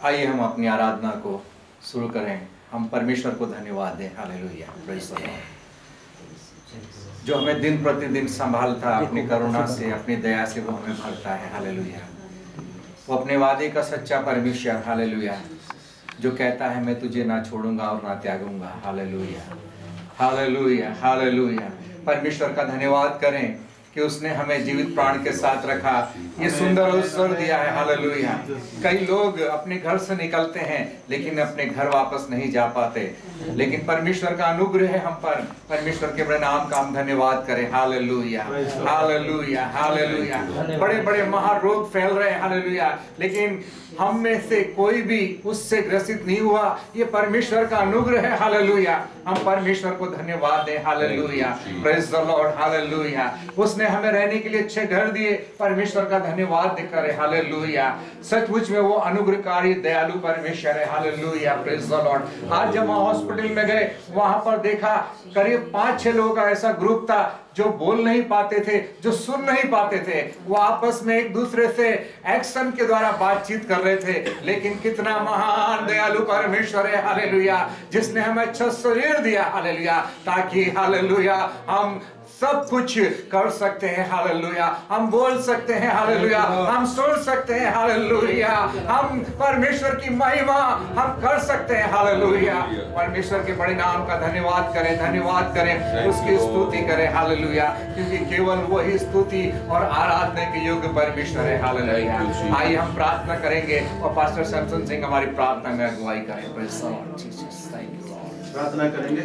आइए हम अपनी आराधना को शुरू करें। हम परमेश्वर को धन्यवाद दें। हालेलुया, प्रेज़ द लॉर्ड, जो हमें दिन प्रतिदिन संभालता, अपनी करुणा से, अपनी दया से वो हमें भरता है। हालेलुया, वो अपने वादे का सच्चा परमेश्वर। हालेलुया, जो कहता है मैं तुझे ना छोड़ूंगा और ना त्यागूंगा। Hallelujah, hallelujah, hallelujah. परमेश्वर का धन्यवाद करें कि उसने हमें जीवित प्राण के साथ रखा, ये सुंदर अवसर दिया है। हालेलुया। कई लोग अपने घर से निकलते हैं लेकिन अपने घर वापस नहीं जा पाते, लेकिन परमेश्वर का अनुग्रह है हम पर। परमेश्वर के बड़े नाम का हम धन्यवाद करें। Hallelujah, hallelujah, hallelujah. बड़े बड़े महारोग फैल रहे हैं। हालेलुया, लेकिन हम में से कोई भी उससे ग्रसित नहीं हुआ। ये परमेश्वर का अनुग्रह है। हालेलुया, हम परमेश्वर को धन्यवाद दें। Hallelujah, praise the Lord. Hallelujah, उसने हमें रहने के लिए अच्छे घर दिए। परमेश्वर का धन्यवाद करें। हालेलुया, सचमुच में वो अनुग्रहकारी दयालु परमेश्वर है। Hallelujah, praise the Lord. आज जब हम हॉस्पिटल में गए, वहां पर देखा करीब 5-6 लोगों का ऐसा ग्रुप था जो बोल नहीं पाते थे, जो सुन नहीं पाते थे। वो आपस में एक दूसरे से एक्शन के द्वारा बातचीत कर रहे थे। लेकिन कितना महान दयालु परमेश्वर है। हालेलुया, जिसने हमें अच्छा शरीर दिया। हालेलुया, ताकि हालेलुया हम सब कुछ कर सकते हैं। हालेलुया, हम बोल सकते हैं। हालेलुया, हम सुन सकते हैं। हालेलुया, हम परमेश्वर की महिमा हम कर सकते हैं। हालेलुया, परमेश्वर के बड़े नाम का धन्यवाद करें, धन्यवाद करें, उसकी स्तुति करें। हालेलुया, क्योंकि केवल वही स्तुति और आराधना के योग्य परमेश्वर है। हालेलुया, आइए हम प्रार्थना करेंगे और पास्टर सैमसन सिंह हमारी प्रार्थना में अगुवाई करें। Praise the Lord Jesus, thank you Lord. प्रार्थना करेंगे।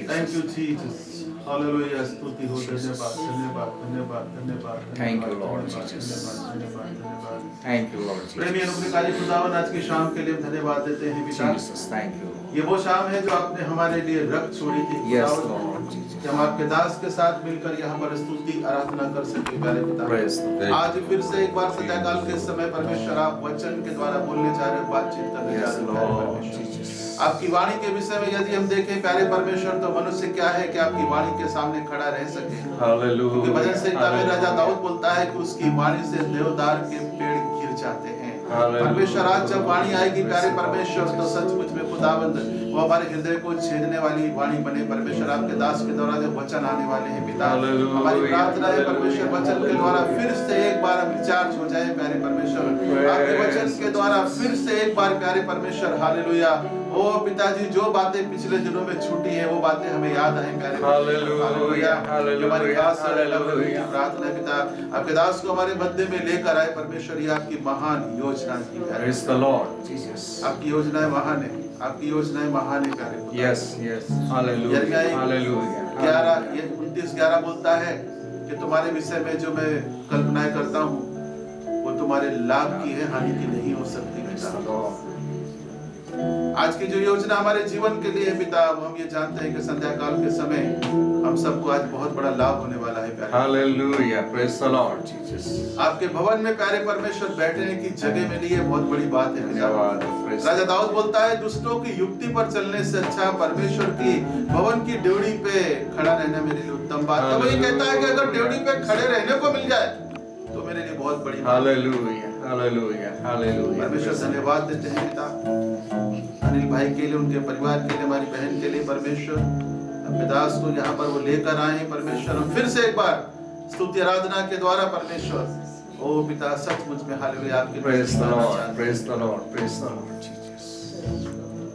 थैंक यू जीसस, हालेलुया, स्तुति हो, धन्यवाद, धन्यवाद, धन्यवाद, धन्यवाद। थैंक यू लॉर्ड जीसस, धन्यवाद, धन्यवाद। थैंक यू लॉर्ड प्रेमी अनुग्रहकारी खुदावन, आज की शाम के लिए हम धन्यवाद देते हैं पिता। Jesus, thank you. ये वो शाम है जो आपने हमारे लिए रख छोड़ी थी यस खुदावन, लॉर्ड जीसस, कि हम आपके दास के साथ मिलकर यहाँ पर स्तुति आराधना कर सके। प्यारे प्रेज़ पिता, आज फिर से एक बार सदाकाल के समय परमेश्वर आप वचन के द्वारा बोलने जा रहे हो, बातचीत करने जा रहे हो। परमेश्वर, आपकी वाणी के विषय में यदि हम देखें प्यारे परमेश्वर, तो मनुष्य क्या है कि आपकी वाणी के सामने खड़ा रह सके। क्योंकि भजन संहिता में राजा दाऊद बोलता है कि उसकी वाणी से देवदार के पेड़ गिर जाते हैं। परमेश्वर, आज जब वाणी आएगी प्यारे परमेश्वर, तो सचमुच में खुदावंद वो हमारे हृदय को छेदने वाली वाणी बने। परमेश्वर, आपके दास के द्वारा जब वचन आने वाले हैं पिता, हमारी प्रार्थना है परमेश्वर, वचन के द्वारा फिर से एक बार हम रिचार्ज हो जाए प्यारे परमेश्वर। आपके वचन के द्वारा फिर से एक बार प्यारे परमेश्वर, हालेलुया, ओ पिताजी, जो बातें पिछले दिनों में छूटी है वो बातें हमें याद आए प्यारे। हालेलुया, हमारी खास प्रार्थना है पिता, आपके दास को हमारे मध्य में लेकर आए परमेश्वर। ये आपकी महान योजना थी प्यारे, आपकी योजनाएं महान है, आपकी योजनाएं महान है प्यारे। Yes yes, hallelujah, hallelujah. 29:11 बोलता है कि तुम्हारे विषय में जो मैं कल्पनाएं करता हूँ वो तुम्हारे लाभ की है, हानि की नहीं हो सकती पिता। आज की जो योजना हमारे जीवन के लिए है पिता, हम ये जानते हैं कि संध्या काल के समय हम सबको आज बहुत बड़ा लाभ होने वाला है प्यारे। Hallelujah, praise the Lord Jesus. आपके भवन में प्यारे परमेश्वर बैठने की जगह मिली है, बहुत बड़ी बात है। धन्यवाद। राजा दाऊद बोलता है, दुष्टों की युक्ति पर चलने से अच्छा परमेश्वर की भवन की ड्योढ़ी पे खड़ा रहना मेरे लिए उत्तम बात है। वो ये कहता है कि अगर ड्योढ़ी पे खड़े रहने को मिल जाए तो मेरे लिए बहुत बड़ी बात है। Hallelujah, hallelujah, hallelujah. परमेश्वर, धन्यवाद देते हैं पिता अनिल भाई के लिए, उनके परिवार के लिए, हमारी बहन के लिए। परमेश्वर, अपने दास को यहाँ पर वो लेकर आए हैं परमेश्वर। हम फिर से एक बार स्तुति आराधना के द्वारा परमेश्वर, ओ पिता, सचमुच में हालेलुया आपके praise the Lord, praise the Lord, praise the Lord Jesus.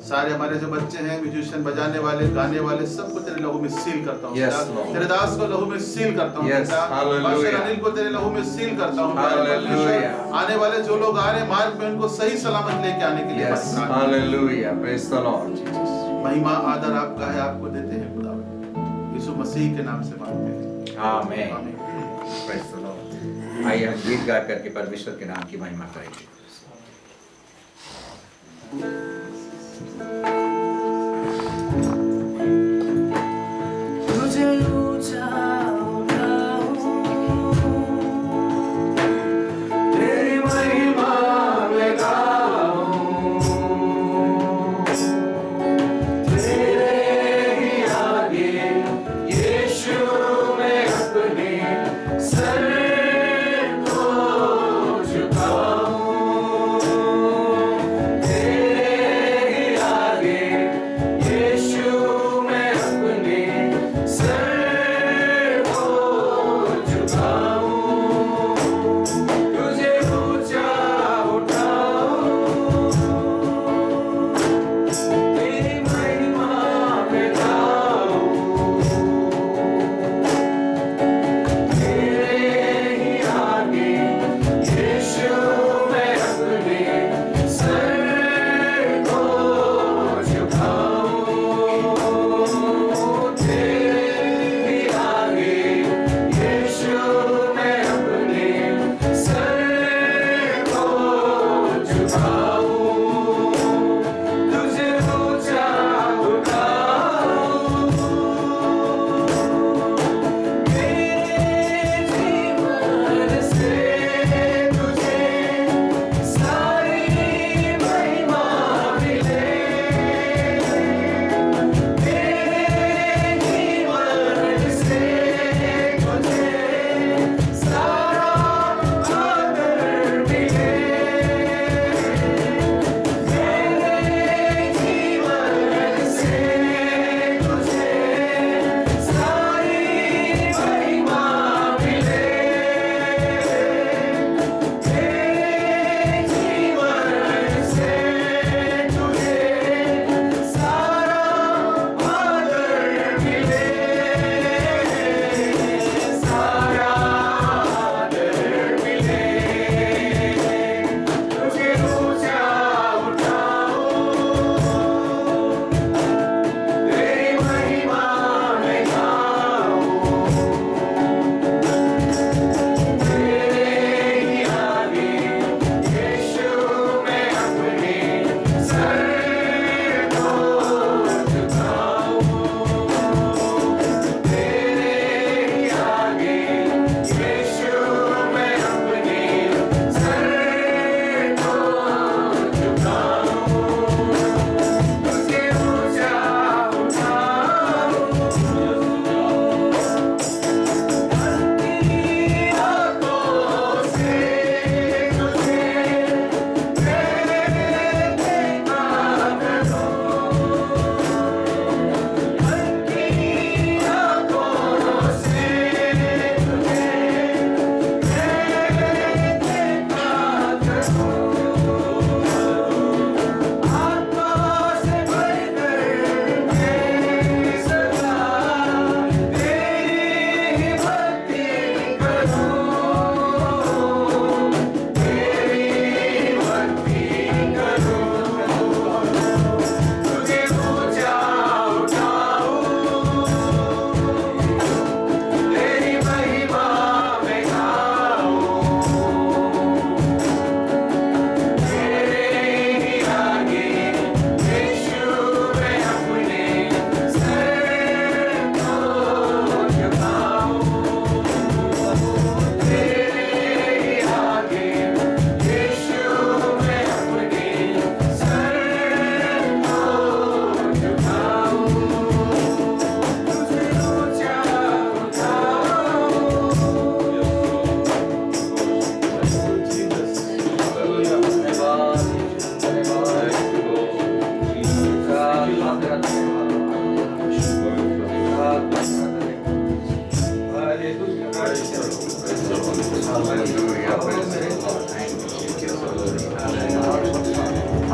सारे हमारे जो बच्चे हैं, म्यूजिशियन, बजाने वाले, गाने वाले, सबको तेरे लहू में सील करता हूँ। Yes, तेरे दास को लहू में सील करता हूँ। Yes, hallelujah. अनिल को तेरे लहू में सील करता हूँ। Hallelujah. आने वाले जो लोग आ रहे हैं मार्ग में, उनको सही सलामत लेके आने के लिए Yes, hallelujah, praise the Lord Jesus। महिमा आदर आपका है, आपको देते हैं खुदा, यीशु मसीह के नाम से मांगते हैं, आमीन, praise the Lord। आइए हम गीत गा करके परमेश्वर के नाम की महिमा करेंगे।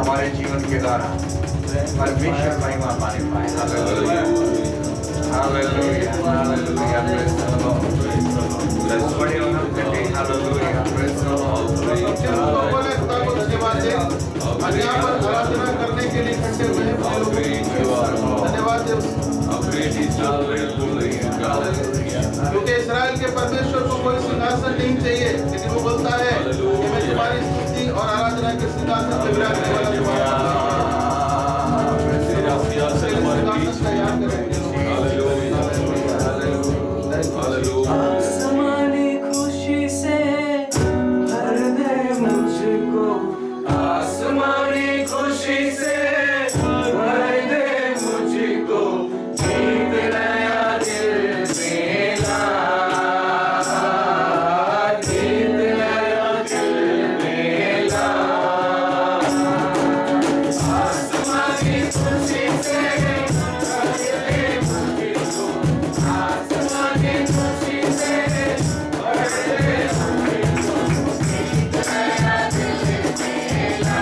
हमारे जीवन के द्वारा परमेश्वर महिमा पाने पाए। Hallelujah, hallelujah, hallelujah, praise the Lord. बड़े होना करते, हालेलुया, प्रेज़ द लॉर्ड। बोले खुदा को धन्यवाद दे। आज यहाँ पर आराधना करने के लिए इकट्ठे हुए हैं। धन्यवाद दे, क्योंकि इस्राएल के परमेश्वर को कोई सिंहासन नहीं चाहिए, लेकिन वो बोलता है कि मैं तुम्हारी स्तुति और आराधना के सिंहासन पे विराजने वाला तुम्हारा सिंहासन तैयार करेंगे। आसमानी खुशी से भर दे मुझको, आसमानी खुशी से भर दे मुझको, जीत नया दिल मेरा, जीत नया दिल मेरा। आसमानी खुशी से भर दे मुझको, आसमानी खुशी से भर दे मुझको, जीत नया दिल मेरा।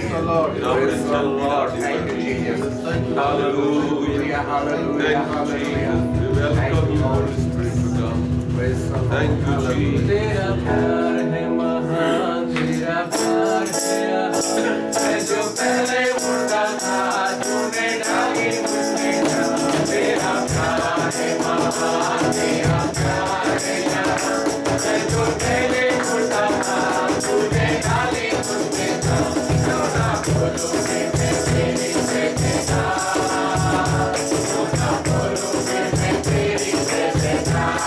Praise the Lord. Praise the Lord. Thank you, Jesus. Thank you. Hallelujah, hallelujah, hallelujah. Thank you, Lord. Praise the Lord. Thank you, Jesus. तेरा प्यार है महान, तेरा प्यार है अपार। मैं जो पहले मुर्दा था, तूने डाली मुझमें जान। तेरा प्यार है महान, तेरा प्यार है अपार। मैं जो पहले मुर्दा था, तूने डाली मुझमें जान। क्यों ना बोलोगे मैं तेरी जयजयकार, क्यों ना बोलोगे मैं तेरी जयजयकार।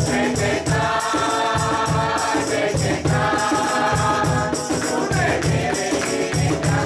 जय जयकार, जय जयकार, तूने मेरे लिए क्या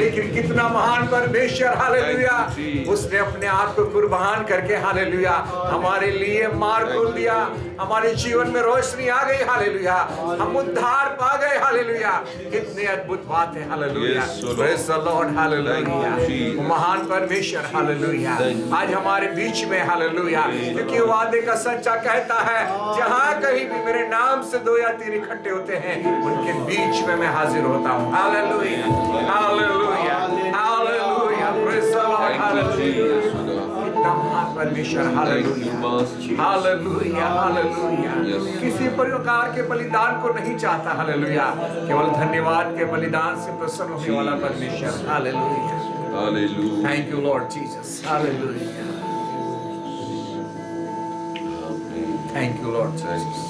लेकिन कितना महान परमेश्वर, हालेलुया, उसने अपने आप को कुर्बान करके, हालेलुया, हमारे लिए मार्ग खोल दिया, हमारे जीवन में रोशनी आ गई, हालेलुया, हम उद्धार पा गए, हालेलुया। कितनी अद्भुत बात है, hallelujah, praise the Lord, hallelujah. महान परमेश्वर, हालेलुया, आज हमारे बीच में, हालेलुया, क्योंकि वादे का सच्चा कहता है, जहां कहीं भी मेरे नाम से 2 या 3 इकट्ठे होते हैं, उनके बीच में मैं हाजिर होता हूं। Hallelujah, hallelujah, hallelujah, praise the Lord, hallelujah. कितना महान परमेश्वर, हालेलुया, हालेलुया, हालेलुया। किसी प्रकार के बलिदान को नहीं चाहता, हालेलुया, केवल धन्यवाद के बलिदान से प्रसन्न होने वाला परमेश्वर, hallelujah, hallelujah. Thank you Lord Jesus, hallelujah, thank you Lord Jesus.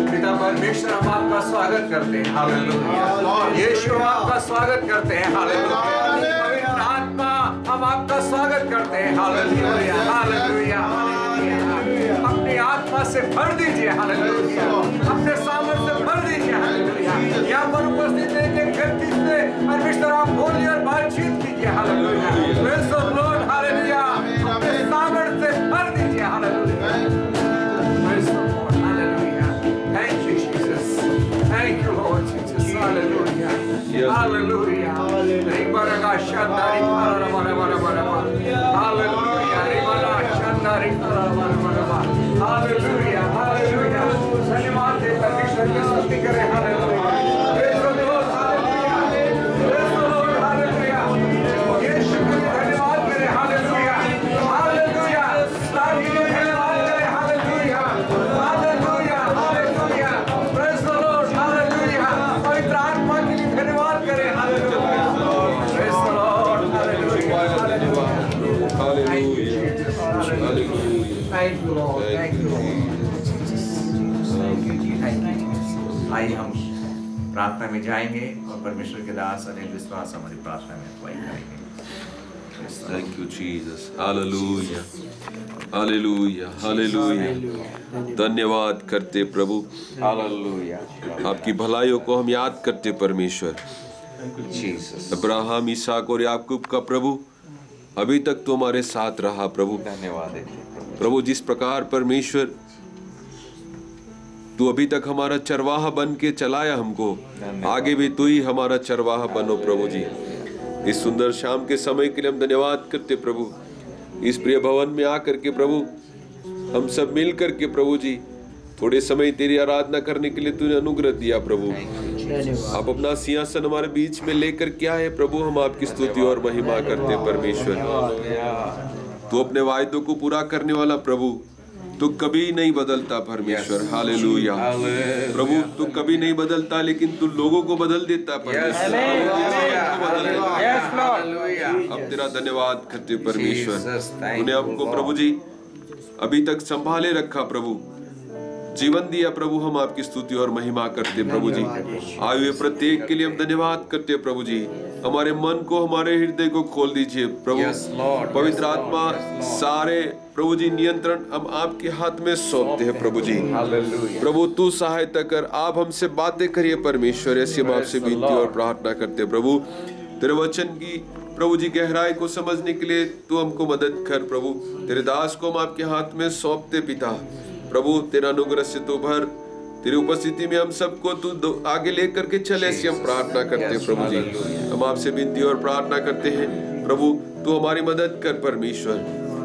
पिता परमेश्वर, हम आपका स्वागत करते हैं। हालेलुया। यीशु, हम आपका स्वागत करते हैं। हालेलुया। पवित्र आत्मा, हम आपका स्वागत करते हैं। हालेलुया। हालेलुया। अपनी आत्मा से भर दीजिए। हालेलुया। अपने सामर्थ से भर दीजिए। हालेलुया। यहाँ पर उपस्थित एक व्यक्ति से परमेश्वर आप बोलिए और बातचीत कीजिए। Hallelujah. Praise the Lord. Hallelujah. अपने सामर्थ से भर दीजिए। Hallelujah. Praise the Lord. Hallelujah. Thank you, Jesus. Thank you, Lord Jesus. Hallelujah. Hallelujah. Ribaraga shandari para para para para. Hallelujah. Ribara shandari para para para. Hallelujah. Hallelujah. धन्यवाद दे परमेश्वर की स्तुति करें। Hallelujah. Praise the Lord. Hallelujah. Praise the Lord. Hallelujah. यीशु के लिए धन्यवाद करें। Hallelujah. Hallelujah. ताकि ये धन्यवाद करें। Hallelujah. Hallelujah. Hallelujah. Praise the Lord. Hallelujah. पवित्र आत्मा के लिए धन्यवाद करें। Hallelujah. Praise the Lord. Hallelujah. Hallelujah. Thank you, Jesus. Hallelujah. Thank you, Lord. Thank you, Lord. Thank you, Jesus. आइए हम प्रार्थना में जाएंगे और परमेश्वर के दास अनिल विश्वास हमारी प्रार्थना में अगुवाई करेंगे। Thank you, Jesus. Hallelujah. Hallelujah. Hallelujah. धन्यवाद करते प्रभु, हालेलुया। आपकी भलाइयों को हम याद करते परमेश्वर। जीसस। अब्राहम, इसहाक और याकूब का प्रभु अभी तक तो हमारे साथ रहा प्रभु। धन्यवाद देते प्रभु जिस प्रकार परमेश्वर तू अभी तक हमारा चरवाहा बन के चलाया हमको, आगे भी तू ही हमारा चरवाहा बनो प्रभु जी। इस सुंदर शाम के समय के लिए हम धन्यवाद करते प्रभु। इस प्रिय भवन में आकर के प्रभु हम सब मिल करके प्रभु जी थोड़े समय तेरी आराधना करने के लिए तूने अनुग्रह दिया प्रभु। आप अपना सिंहासन हमारे बीच में लेकर क्या है प्रभु, हम आपकी स्तुति और महिमा करते हैं परमेश्वर। तू अपने वायदों को पूरा करने वाला प्रभु, तू कभी नहीं बदलता परमेश्वर। हालेलुया। प्रभु तू कभी नहीं बदलता, लेकिन तू लोगों को बदल देता परमेश्वर। अब तेरा धन्यवाद करते परमेश्वर। तूने हमको प्रभु जी अभी तक संभाले रखा प्रभु, जीवन दिया प्रभु। हम आपकी स्तुति और महिमा करते प्रभु जी। आए हुए प्रत्येक के लिए हम धन्यवाद करते प्रभु जी। हमारे मन को, हमारे हृदय को खोल दीजिए प्रभु। पवित्र आत्मा सारे प्रभु जी नियंत्रण हम आपके हाथ में सौंपते हैं प्रभु जी। प्रभु तू सहायता कर, आप हमसे बातें करिए परमेश्वर। ऐसी हम आपसे विनती और प्रार्थना करते हैं प्रभु। तेरे वचन की प्रभु जी गहराई को समझने के लिए तू हमको मदद कर प्रभु। तेरे दास को हम आपके हाथ में सौंपते पिता। प्रभु तेरा अनुग्रह से तू भर, तेरी उपस्थिति में हम सबको तू आगे लेकर के चले, ऐसी हम प्रार्थना करते प्रभु जी। हम आपसे विनती और प्रार्थना करते हैं प्रभु, तू हमारी मदद कर परमेश्वर।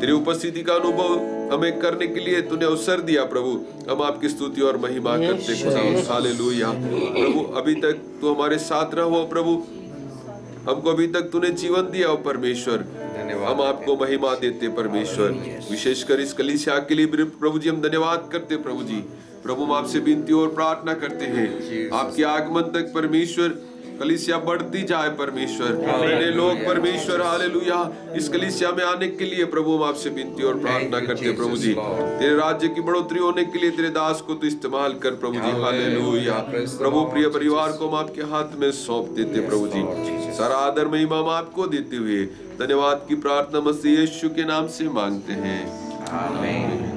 तेरी उपस्थिति का अनुभव हमें करने के लिए तूने अवसर दिया प्रभु। हम आपकी स्तुति और महिमा करते खुदा। हालेलुया। प्रभु अभी तक तू हमारे साथ रहो प्रभु, हमको अभी तक तूने जीवन दिया हो परमेश्वर। हम आपको महिमा देते परमेश्वर। विशेषकर इस कलीसिया के लिए प्रभु जी हम धन्यवाद करते प्रभु जी। प्रभु हम आपसे विनती और प्रार्थना करते हैं आपके आगमन तक परमेश्वर कलीसिया बढ़ती जाए परमेश्वर। नए लोग परमेश्वर हालेलुया इस कलीसिया में आने के लिए प्रभु हम आपसे विनती और प्रार्थना करते प्रभु जी। तेरे राज्य की बढ़ोतरी होने के लिए तेरे दास को तो इस्तेमाल कर प्रभु जी। हालेलुया। प्रभु प्रिय परिवार को हम आपके हाथ में सौंप देते प्रभु जी। सारा आदर महिमा हम आपको देते हुए धन्यवाद की प्रार्थना मसीह यीशु के नाम से मांगते हैं। आमीन।